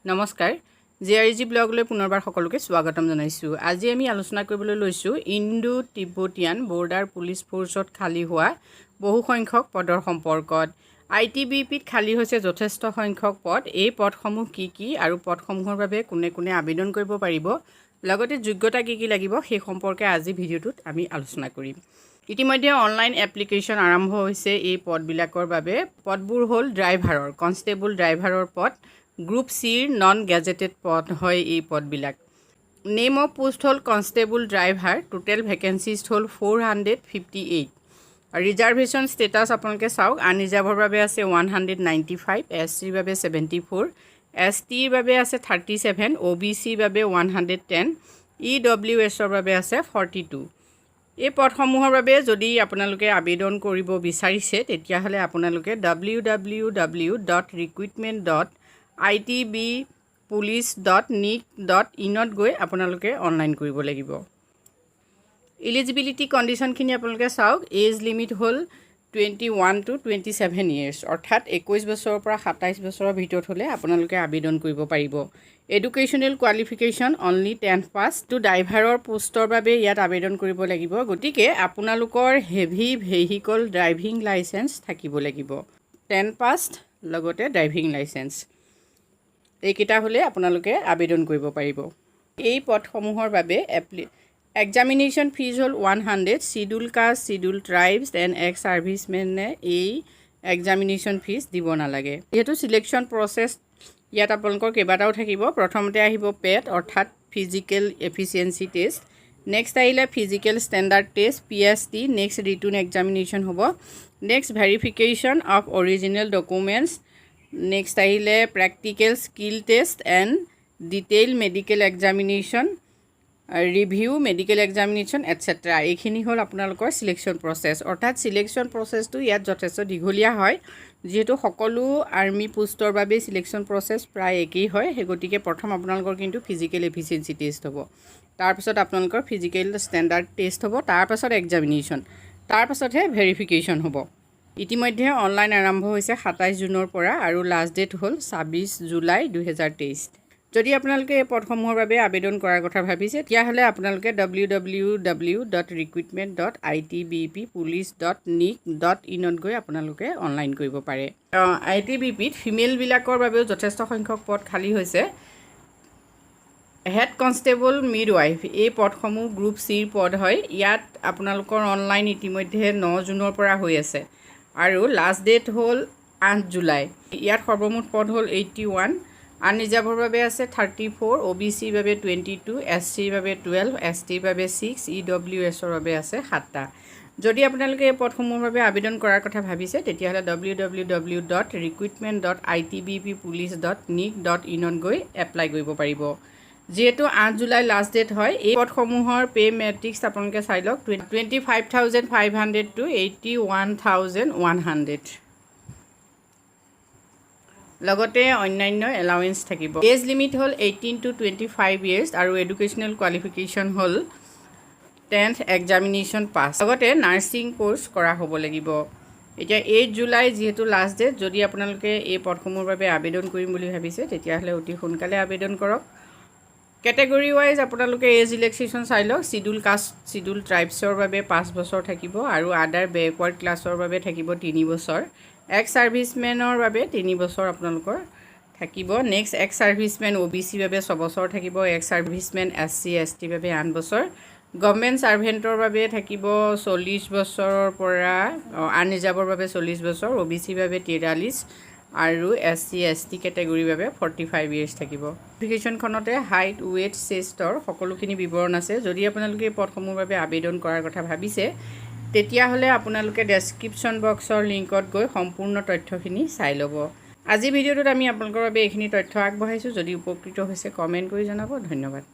নমস্কাৰ জিআৰজি ব্লগলৈ পুনৰবাৰ সকলোকে স্বাগতম জনাইছো। আজি আমি আলোচনা কৰিবলৈ লৈছো ইণ্ডো তিব্বতীয়ান বৰ্ডাৰ পুলিচ ফোৰ্চত খালী হোৱা বহু সংখ্যক পদৰ সম্পৰ্কত। ITBPত খালী হৈছে যথেষ্ট সংখ্যক পদ। এই পদসমূহ কি আৰু পদসমূহৰ বাবে কোনে কোনে আবেদন কৰিব পাৰিব, লগতে যোগ্যতা কি লাগিব সেই সম্পৰ্কে আজি ভিডিঅ'টোত আমি আলোচনা কৰিম। ইতিমধ্যে অনলাইন এপ্লিকেশ্যন আৰম্ভ হৈছে এই পদবিলাকৰ বাবে। পদবোৰ হ'ল ড্ৰাইভাৰৰ, কনষ্টেবল ড্ৰাইভাৰৰ পদ, গ্ৰুপ চিৰ নন গেজেটেড পদ হয় এই পদবিলাক। নেম অফ পোষ্ট হ'ল কনষ্টেবল ড্ৰাইভাৰ। টোটেল ভেকেঞ্চিজ হ'ল 458। ৰিজাৰ্ভেশ্যন ষ্টেটাছ আপোনালোকে চাওক, আনৰিজাৰ্ভৰ বাবে আছে 195, SCৰ বাবে 74, STৰ বাবে আছে 37, OBCৰ বাবে 110, EWSৰ বাবে আছে 42। এই পদসমূহৰ বাবে যদি আপোনালোকে আবেদন কৰিব বিচাৰিছে তেতিয়াহ'লে আপোনালোকে www.recruitment.itbpolice.nic.in গৈ আপোনালোকে অনলাইন কৰিব লাগিব। এলিজিবিলিটি কণ্ডিশ্যনখিনি আপোনালোকে চাওক। এজ লিমিট হ'ল 21 to 27 years, অৰ্থাৎ 21 বছৰৰ পৰা 27 বছৰৰ ভিতৰত হ'লে আপোনালোকে আবেদন কৰিব পাৰিব। এডুকেশ্যনেল কোৱালিফিকেশ্যন অনলি 10 পাছ। টু ড্ৰাইভাৰৰ পোষ্টৰ বাবে ইয়াত আবেদন কৰিব লাগিব, গতিকে আপোনালোকৰ হেভি ভেহিকল ড্ৰাইভিং লাইচেঞ্চ থাকিব লাগিব। 10 পাছ লগতে ড্ৰাইভিং লাইচেঞ্চ, এইকেইটা হ'লে আপোনালোকে আবেদন কৰিব পাৰিব। এই পদসমূহৰ বাবে এক্সামিনেশ্যন ফিজ হ'ল 100। Schedule caste, schedule tribes and ex ছাৰ্ভিচমেনে এই এক্সামিনেশ্যন ফিজ দিব নালাগে। যিহেতু চিলেকশ্যন প্ৰচেছ ইয়াত আপোনালোকৰ কেইবাটাও থাকিব। প্ৰথমতে আহিব পেট অৰ্থাৎ ফিজিকেল এফিচিয়েঞ্চি টেষ্ট, নেক্সট আহিলে physical standard test PST, next written examination হ'ব, next verification of original documents, next আহিলে practical skill test and detail medical examination, review medical examination etcetera. এইখিনি হ'ল আপোনালোকৰ চিলেকশ্যন প্ৰচেছ। অৰ্থাৎ selection প্ৰচেছটো ইয়াত যথেষ্ট দীঘলীয়া হয়, যিহেতু সকলো আৰ্মি পোষ্টৰ বাবে চিলেকশ্যন প্ৰচেছ প্ৰায় একেই হয়। সেই গতিকে প্ৰথম আপোনালোকৰ কিন্তু ফিজিকেল এফিচিয়েঞ্চি টেষ্ট হ'ব, তাৰপাছত আপোনালোকৰ ফিজিকেল ষ্টেণ্ডাৰ্ড টেষ্ট হ'ব, তাৰপাছত এক্সামিনেশ্যন, তাৰপাছতহে ভেৰিফিকেশ্যন হ'ব। ইতিমধ্যে অনলাইন আৰম্ভ হৈছে 27 জুনৰ পৰা আৰু লাষ্ট ডেট হ'ল 26 জুলাই 2023। যদি আপোনালোকে এই পদসমূহৰ বাবে আবেদন কৰাৰ কথা ভাবিছে তেতিয়াহ'লে আপোনালোকে www.recruitment.itbppolice.nic.in গৈ আপোনালোকে অনলাইন কৰিব পাৰে। ITBPত ফিমেলবিলাকৰ বাবেও যথেষ্ট সংখ্যক পদ খালী হৈছে। হেড কনষ্টেবল মিডৱাইফ এই পদসমূহ গ্ৰুপ চিৰ পদ হয়। ইয়াত আপোনালোকৰ অনলাইন ইতিমধ্যে 9 জুনৰ পৰা হৈ আছে আৰু লাষ্ট ডেট হ'ল 8 জুলাই। ইয়াত সৰ্বমুঠ পদ হ'ল 81। আনৰিজাৰ্ভৰ বাবে আছে 34, OBCৰ বাবে 22, SCৰ বাবে 12, STৰ বাবে 6, EWSৰ বাবে আছে 7টা। যদি আপোনালোকে এই পদসমূহৰ বাবে আবেদন কৰাৰ কথা ভাবিছে তেতিয়াহ'লে www.recruitment.itbppolice.nic.in গৈ এপ্লাই কৰিব পাৰিব। যিহেতু 8 জুলাই লাষ্ট ডেট হয়, এই পদসমূহৰ পে' মেট্ৰিক্স আপোনালোকে চাই লওক। 25,500 to 81,100, লগতে অন্যান্য এলাউৱেঞ্চ থাকিব। এজ লিমিট হ'ল 18 to 25 years আৰু এডুকেশ্যনেল কোৱালিফিকেশ্যন হ'ল 10th এক্সামিনেশ্যন পাছ, লগতে নাৰ্ছিং কোৰ্চ কৰা হ'ব লাগিব। এতিয়া 8 জুলাই যিহেতু লাষ্ট ডেট, যদি আপোনালোকে এই পদসমূহৰ বাবে আবেদন কৰিম বুলি ভাবিছে তেতিয়াহ'লে অতি সোনকালে আবেদন কৰক। কেটেগৰী ৱাইজ আপোনালোকে এজ ৰিলেক্সেশ্যন চাই লওক। চিডিউল কাষ্ট, চিডিউল ট্ৰাইবছৰ বাবে 5 বছৰ থাকিব আৰু আদাৰ বেকৱাৰ্ড ক্লাছৰ বাবে থাকিব 3 বছৰ। এক্স ছাৰ্ভিচমেনৰ বাবে 3 বছৰ আপোনালোকৰ থাকিব। নেক্সট এক্স ছাৰ্ভিচমেন OBCৰ বাবে 6 বছৰ থাকিব। এক্স ছাৰ্ভিচমেন SC STৰ বাবে 8 বছৰ। গভৰ্ণমেণ্ট ছাৰ্ভেণ্টৰ বাবে থাকিব 40 বছৰৰ পৰা, আনৰিজাৰ্ভৰ বাবে 40 বছৰ, OBCৰ বাবে 43 আৰু SC ST কেটেগৰীৰ বাবে 45 years থাকিব। এপ্লিকেশ্যনখনতে হাইট, ৱেইট, চেষ্টৰ সকলোখিনি বিৱৰণ আছে। যদি আপোনালোকে এই পদসমূহৰ বাবে আবেদন কৰাৰ কথা ভাবিছে তেতিয়াহ'লে আপোনালোকে ডেছক্ৰিপশ্যন বক্সৰ লিংকত গৈ সম্পূৰ্ণ তথ্যখিনি চাই ল'ব। আজি ভিডিঅ'টোত আমি আপোনালোকৰ বাবে এইখিনি তথ্য আগবঢ়াইছোঁ। যদি উপকৃত হৈছে কমেণ্ট কৰি জনাব। ধন্যবাদ।